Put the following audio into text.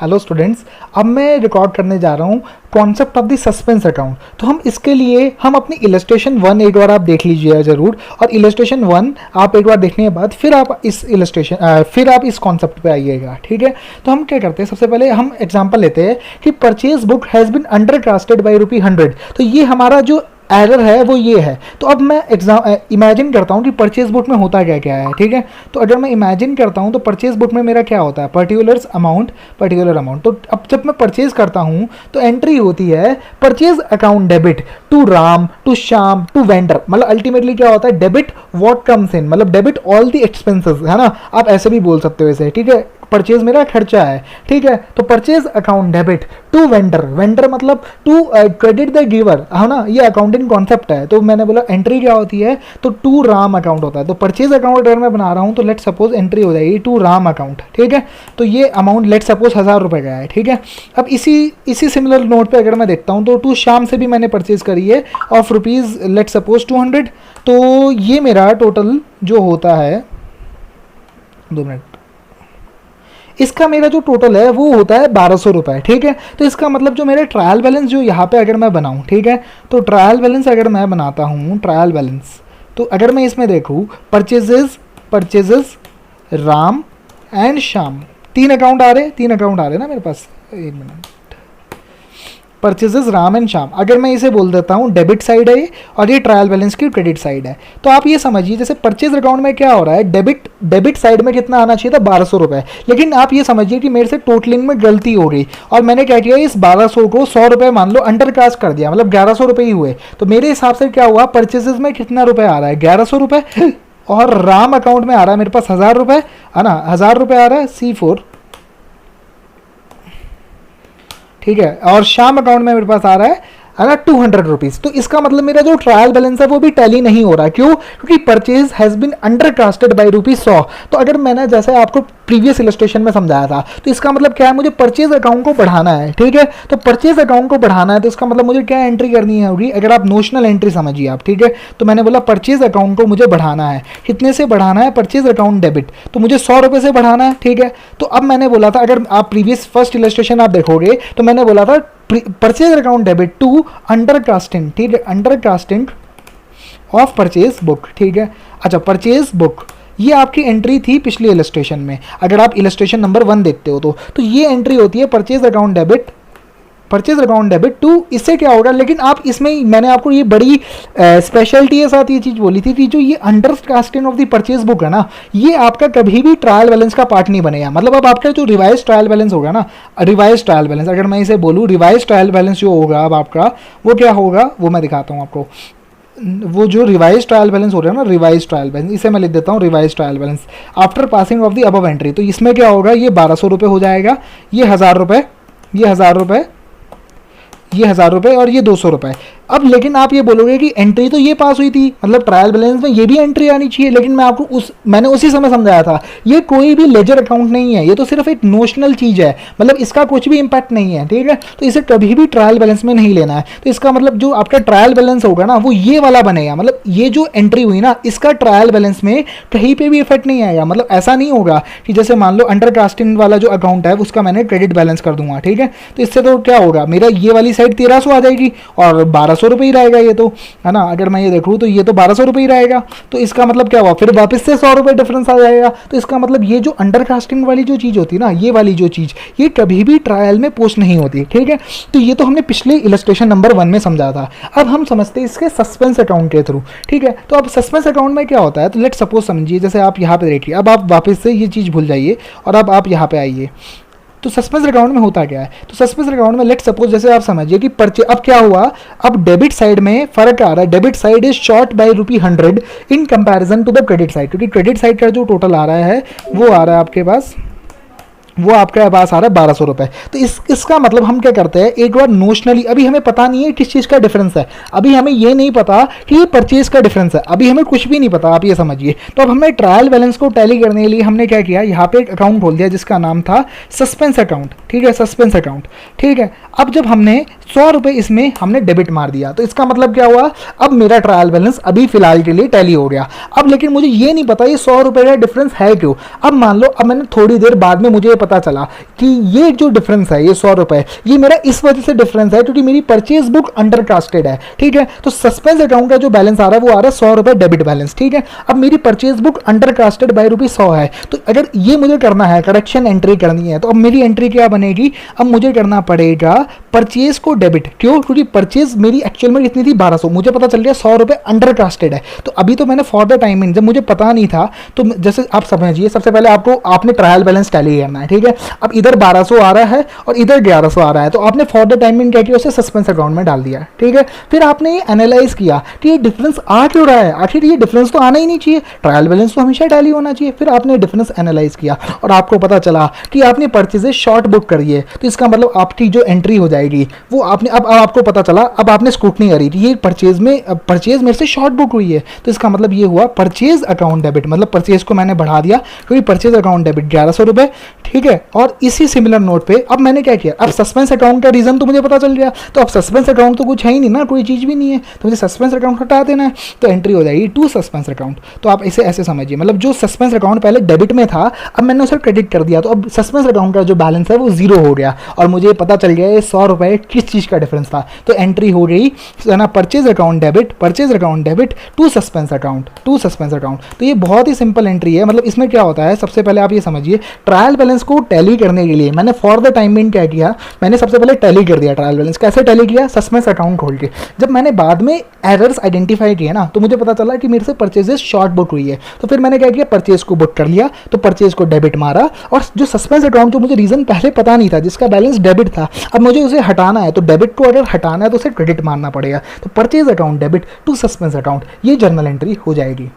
Hello students, अब मैं record करने जा रहा हूँ concept of the suspense account. तो हम इसके लिए हम अपनी इलस्ट्रेशन 1 एक बार आप देख लीजिएगा ज़रूर, और इलस्ट्रेशन 1 आप एक बार देखने के बाद फिर आप इस कॉन्सेप्ट पे आइएगा। ठीक है, तो हम क्या करते हैं, सबसे पहले हम एग्जांपल लेते हैं कि purchase book has been undercasted by ₹100। तो ये हमारा जो एरर है वो ये है। तो अब मैं इमेजिन करता हूँ कि परचेज बुक में होता क्या क्या है। ठीक है, तो अगर मैं इमेजिन करता हूँ तो परचेज बुक में मेरा क्या होता है, पर्टिकुलर अमाउंट। तो अब जब मैं परचेज करता हूँ तो एंट्री होती है purchase account debit to Ram, to Shyam, to vendor. मतलब अल्टीमेटली क्या होता है, डेबिट व्हाट कम्स इन, मतलब डेबिट ऑल द एक्सपेंसेस, है ना। आप ऐसे भी बोल सकते हो इसे। ठीक है, परचेज मेरा खर्चा है। ठीक है, तो purchase account debit to vendor मतलब टू क्रेडिट द गिवर, है ना। ये अकाउंटिंग कॉन्सेप्ट है। तो मैंने बोला एंट्री क्या होती है, तो टू राम अकाउंट होता है। तो परचेज अकाउंट अगर मैं बना रहा हूँ तो लेट सपोज एंट्री हो जाएगी टू राम अकाउंट। ठीक है, तो ये अमाउंट लेट सपोज 1000 रुपये का है। ठीक है, अब इसी सिमिलर नोट पे अगर मैं देखता हूँ तो टू श्याम से भी मैंने परचेज करी है ऑफ रुपीज़ लेट सपोज 200। तो ये मेरा टोटल जो होता है, 2 मिनट, इसका मेरा जो टोटल है वो होता है 1200 रुपये। ठीक है, तो इसका मतलब जो मेरे ट्रायल बैलेंस जो यहाँ पे अगर मैं बनाऊँ, ठीक है, तो ट्रायल बैलेंस अगर मैं बनाता हूँ, ट्रायल बैलेंस, तो अगर मैं इसमें देखूँ परचेजेस राम एंड श्याम, तीन अकाउंट आ रहे ना मेरे पास। एक minute, purchases Ram and Shyam, अगर मैं इसे बोल देता हूँ डेबिट साइड है ये, और ये ट्रायल बैलेंस की क्रेडिट साइड है। तो आप ये समझिए जैसे परचेज अकाउंट में क्या हो रहा है, डेबिट साइड में कितना आना चाहिए था, 1200 रुपये। लेकिन आप ये समझिए कि मेरे से टोटलिंग में गलती हो गई और मैंने क्या किया, इस 1200 को 100 रुपये मान लो अंडरकास्ट कर दिया, मतलब 1100 रुपये ही हुए। तो मेरे हिसाब से क्या हुआ, परचेजेस में कितना रुपये आ रहा है, 1100 रुपये, और राम अकाउंट में आ रहा है मेरे पास 1000 रुपये, है ना, 1000 रुपये आ रहा है C4। ठीक है, और श्याम अकाउंट में मेरे पास आ रहा है ना 200 रुपीज़। तो इसका मतलब मेरा जो ट्रायल बैलेंस है वो भी टैली नहीं हो रहा। क्यों? क्योंकि purchase has been undercasted by ₹100। तो अगर मैंने जैसे आपको प्रीवियस इलस्ट्रेशन में समझाया था, तो इसका मतलब क्या है, मुझे परचेज अकाउंट को बढ़ाना है। ठीक है, तो परचेज अकाउंट को बढ़ाना है तो इसका मतलब मुझे क्या एंट्री करनी होगी, अगर आप नोशनल एंट्री समझिए आप। ठीक है, तो मैंने बोला परचेज अकाउंट को मुझे बढ़ाना है, कितने से बढ़ाना है, परचेज अकाउंट डेबिट, तो मुझे 100 रुपये से बढ़ाना है। ठीक है, तो अब मैंने बोला था, अगर आप प्रीवियस फर्स्ट इलस्ट्रेशन आप देखोगे तो मैंने बोला था purchase account debit to undercasting. ठीक है, अंडरकास्टिंग ऑफ परचेज बुक। ठीक है, अच्छा, परचेज बुक ये आपकी एंट्री थी पिछली इलस्ट्रेशन में। अगर आप इलस्ट्रेशन नंबर 1 देखते हो तो ये एंट्री होती है परचेज अकाउंट डेबिट टू, इससे क्या होगा, लेकिन आप इसमें मैंने आपको ये बड़ी स्पेशलिटी के साथ ये चीज़ बोली थी कि जो ये undercasting of the purchase book है ना, ये आपका कभी भी ट्रायल बैलेंस का पार्ट नहीं बनेगा। मतलब अब आपका जो रिवाइज ट्रायल बैलेंस होगा ना, रिवाइज ट्रायल बैलेंस अगर मैं इसे बोलूँ, रिवाइज ट्रायल बैलेंस जो होगा अब आपका, वो क्या होगा वो मैं दिखाता हूँ आपको। वो जो रिवाइज ट्रायल बैलेंस हो रहा है ना, रिवाइज ट्रायल बैलेंस, इसे मैं लिख देता हूँ revise trial balance after passing of the above entry. तो इसमें क्या होगा, ये 1200 रुपये हो जाएगा, ये 1000 रुपये, ये 1000 रुपये, ये 1000 रुपये, और ये 200 रुपये। अब लेकिन आप ये बोलोगे कि एंट्री तो ये पास हुई थी, मतलब ट्रायल बैलेंस में ये भी एंट्री आनी चाहिए, लेकिन मैं आपको मैंने उसी समय समझाया था, ये कोई भी लेजर अकाउंट नहीं है, ये तो सिर्फ एक नोशनल चीज़ है, मतलब इसका कुछ भी इंपैक्ट नहीं है। ठीक है, तो इसे कभी भी ट्रायल बैलेंस में नहीं लेना है। तो इसका मतलब जो आपका ट्रायल बैलेंस होगा ना, वो ये वाला बनेगा, मतलब ये जो एंट्री हुई ना, इसका ट्रायल बैलेंस में कहीं पर भी इफेक्ट नहीं आएगा। मतलब ऐसा नहीं होगा कि जैसे मान लो अंडरकास्टिंग वाला जो अकाउंट है उसका मैंने क्रेडिट बैलेंस कर दूंगा। ठीक है, तो इससे तो क्या होगा, मेरा ये वाली साइड 1300 आ जाएगी और 1200 रुपये ही रहेगा ये तो, है ना। अगर मैं ये देखूँ तो ये तो 1200 रुपये ही रहेगा। तो इसका मतलब क्या हुआ, फिर वापस से 100 रुपये डिफरेंस आ जाएगा। तो इसका मतलब ये जो अंडरकास्टिंग वाली जो चीज़ होती है ना, ये वाली जो चीज़, ये कभी भी ट्रायल में पोस्ट नहीं होती। ठीक है, तो ये तो हमने पिछले इलस्ट्रेशन नंबर 1 में समझा था। अब हम समझते हैं इसके सस्पेंस अकाउंट के थ्रू। ठीक है, तो अब सस्पेंस अकाउंट में क्या होता है, तो लेट सपोज समझिए, जैसे आप यहाँ पे देखिए, अब आप वापस से ये चीज़ भूल जाइए और अब आप यहाँ पे आइए। तो सस्पेंस अकाउंट में होता क्या है, तो सस्पेंस अकाउंट में लेट सपोज जैसे आप समझिए कि अब क्या हुआ, अब डेबिट साइड में फर्क आ रहा है, debit side is short by ₹100 in comparison to the credit side, क्योंकि क्रेडिट साइड का जो टोटल आ रहा है वो आ रहा है आपके पास, वो आपके पास आ रहा है 1200 रुपये। तो इसका मतलब हम क्या करते हैं, एक बार नोशनली, अभी हमें पता नहीं है किस चीज़ का डिफरेंस है, अभी हमें ये नहीं पता कि ये परचेज का डिफरेंस है, अभी हमें कुछ भी नहीं पता, आप ये समझिए। तो अब हमें ट्रायल बैलेंस को टैली करने के लिए हमने क्या किया, यहाँ पे एक अकाउंट खोल दिया जिसका नाम था सस्पेंस अकाउंट। ठीक है, सस्पेंस अकाउंट। ठीक है, अब जब हमने 100 रुपये इसमें हमने डेबिट मार दिया तो इसका मतलब क्या हुआ, अब मेरा ट्रायल बैलेंस अभी फिलहाल के लिए टैली हो गया। अब लेकिन मुझे ये नहीं पता ये 100 रुपये का डिफरेंस है क्यों। अब मान लो अब मैंने थोड़ी देर बाद में मुझे ये पता चला कि ये जो डिफरेंस है ये 100 रुपये ये मेरा इस वजह से डिफरेंस है क्योंकि मेरी परचेज बुक अंडर कास्टेड है। ठीक है, तो सस्पेंस अकाउंट का जो बैलेंस आ रहा है वो आ रहा है 100 रुपये डेबिट बैलेंस। ठीक है, अब मेरी purchase book under casted by ₹100 है, तो अगर ये मुझे करना है, करेक्शन एंट्री करनी है, तो अब मेरी एंट्री क्या बनेगी, अब मुझे करना पड़ेगा परचेज को डेबिट। क्यों, क्योंकि परचेज मेरी एक्चुअल में कितनी थी 1200, मुझे पता चल गया 100 रुपये अंडर कास्टेड है। तो अभी तो मैंने फॉर द टाइमिंग जब मुझे पता नहीं था तो जैसे आप समझिए सबसे पहले आपने ट्रायल बैलेंस टैली करना है। ठीक है, अब इधर 1200 आ रहा है और इधर 1100 आ रहा है, तो आपने फॉर द टाइमिंग क्या किया, उसे सस्पेंस अकाउंट में डाल दिया। ठीक है, फिर आपने ये एनालाइज किया कि ये डिफरेंस आ क्यों रहा है, आखिर ये डिफरेंस तो आना ही नहीं चाहिए, ट्रायल बैलेंस तो हमेशा टैली होना चाहिए। फिर आपने डिफरेंस एनालाइज किया और आपको पता चला कि आपने परचेजेस शॉर्ट बुक करी है, तो इसका मतलब आपकी जो एंट्री हो जाएगी वो आपने अब आपको पता चला, अब आपने स्क्रूटनी करी थी ये परचेज मेरे से शॉर्ट बुक हुई है, तो इसका मतलब ये हुआ परचेज अकाउंट डेबिट, मतलब परचेज को मैंने बढ़ा दिया क्योंकि परचेज अकाउंट डेबिट 1100 रुपये। ठीक है, और इसी सिमिलर नोट पे अब मैंने क्या किया, अब सस्पेंस अकाउंट का रीजन तो मुझे पता चल गया, तो अब सस्पेंस अकाउंट तो कुछ है ही नहीं ना, कोई चीज़ भी नहीं है, तो मुझे सस्पेंस अकाउंट हटा देना है, तो एंट्री हो जाएगी टू सस्पेंस अकाउंट। तो आप इसे ऐसे समझिए, मतलब जो सस्पेंस अकाउंट पहले डेबिट में था अब मैंने उसे क्रेडिट कर दिया, तो अब सस्पेंस अकाउंट का जो बैलेंस है वो जीरो हो गया और मुझे पता चल गया ये 100 रुपये किस चीज़ का डिफरेंस था। तो एंट्री हो गई ना purchase account debit to suspense account. तो ये बहुत ही सिंपल एंट्री है। मतलब इसमें क्या होता है, सबसे पहले आप ये समझिए, ट्रायल बैलेंस को टैली करने के लिए मैंने फॉर द टाइम क्या किया, मैंने सबसे पहले टैली कर दिया ट्रायल बैलेंस। कैसे टैली किया, सस्पेंस अकाउंट खोल के। जब मैंने बाद में एरर्स आइडेंटिफाई किए ना तो मुझे पता चला कि मेरे से परचेजेस शॉर्ट बुक हुई है, तो फिर मैंने क्या किया, परचेज को बुक कर लिया, तो परचेज को डेबिट मारा, और जो सस्पेंस अकाउंट जो मुझे रीजन पहले पता नहीं था जिसका बैलेंस डेबिट था, अब मुझे उसे हटाना है, तो डेबिट को अगर हटाना है तो उसे क्रेडिट मारना पड़ेगा, तो purchase account debit to suspense account, ये जर्नल एंट्री हो जाएगी।